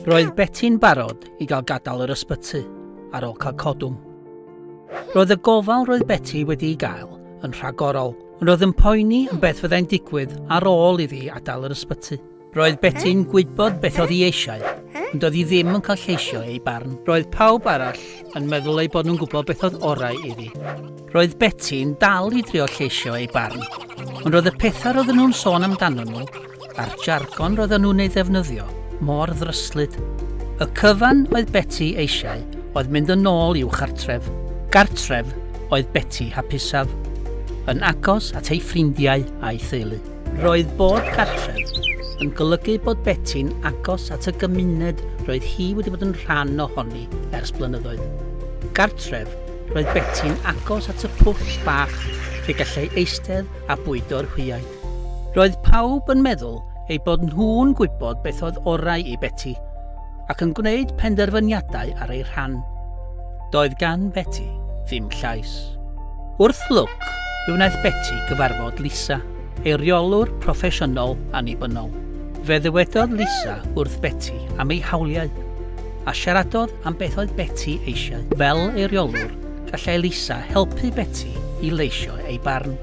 Roedd Betty'n barod i gael gadael yr ysbyty ar ôl cael codwm. Roedd y gofal roedd Betty wedi'i gael yn rhagorol, ond roedd yn poeni yn beth fyddai'n digwydd ar ôl iddi adael yr ysbyty. Roedd Betty'n gwybod beth oedd hi eisiau, ond oedd hi ddim yn cael lleisio ei barn. Roedd pawb arall yn meddwl ei bod nhw'n gwybod beth oedd orau iddi. Roedd Betty'n dal i drio lleisio ei barn, ond roedd y pethau roedden nhw'n sôn amdano nhw, a'r jargon roedden nhw'n ei ddefnyddio, mor ddryslyd. Y cyfan oedd Betty eisiau oedd mynd yn ôl i'w chartref. Gartref oedd Betty hapusaf, yn agos at ei ffrindiau a'i theulu. Roedd bod cartref yn golygu bod Betty'n agos at y gymuned roedd hi wedi bod yn rhan ohoni ers blynyddoedd. Gartref roedd Betty'n agos at y pwll bach lle gallai eistedd a bwydo'r hwiaid. Roedd pawb yn meddwl ei bod nhw'n gwybod beth oedd orau i Betty ac yn gwneud penderfyniadau ar ei rhan. Doedd gan Betty ddim llais. Wrth lwc, fe wnaeth Betty gyfarfod Lisa, eiriolwr proffesiynol annibynnol. Fe ddywedodd Lisa wrth Betty am ei hawliau, a siaradodd am beth oedd Betty eisiau. Fel eiriolwr, gallai Lisa helpu Betty i leisio ei barn.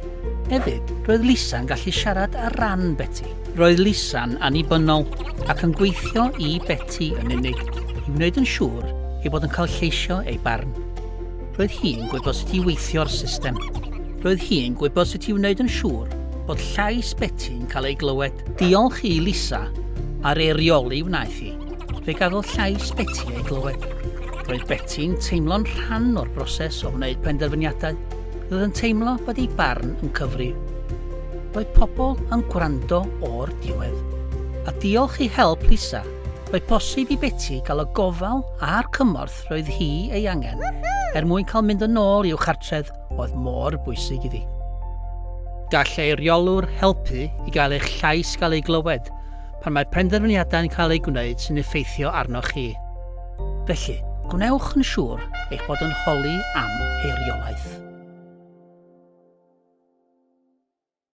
Hefyd, roedd Lisa'n gallu siarad ar ran Betty. Roedd Lisa'n annibynnol ac yn gweithio i Betty yn unig, i wneud yn siŵr ei bod yn cael lleisio ei barn. Roedd hi'n gwybod sut i weithio'r system. Roedd hi'n gwybod sut i wneud yn siŵr bod llais Betty'n cael ei glywed. Diolch i Lisa ar eirioli wnaeth hi. Fe gafodd llais Betty ei glywed. Roedd Betty'n teimlo'n rhan o'r broses o wneud penderfyniadau. Roedd yn teimlo bod ei barn yn cyfri. Roedd pobl yn gwrando o'r diwedd. A diolch i help Lisa, roedd posib i Betty gael y gofal a'r cymorth roedd hi ei angen mwyn cael mynd yn ôl i'w chartref oedd mor bwysig iddi. Gall eiriolwr helpu i gael eich llais gael ei glywed pan mae'r penderfyniadau'n cael ei gwneud sy'n effeithio arnoch chi. Felly, gwnewch yn siŵr eich bod yn holi am eiriolaeth.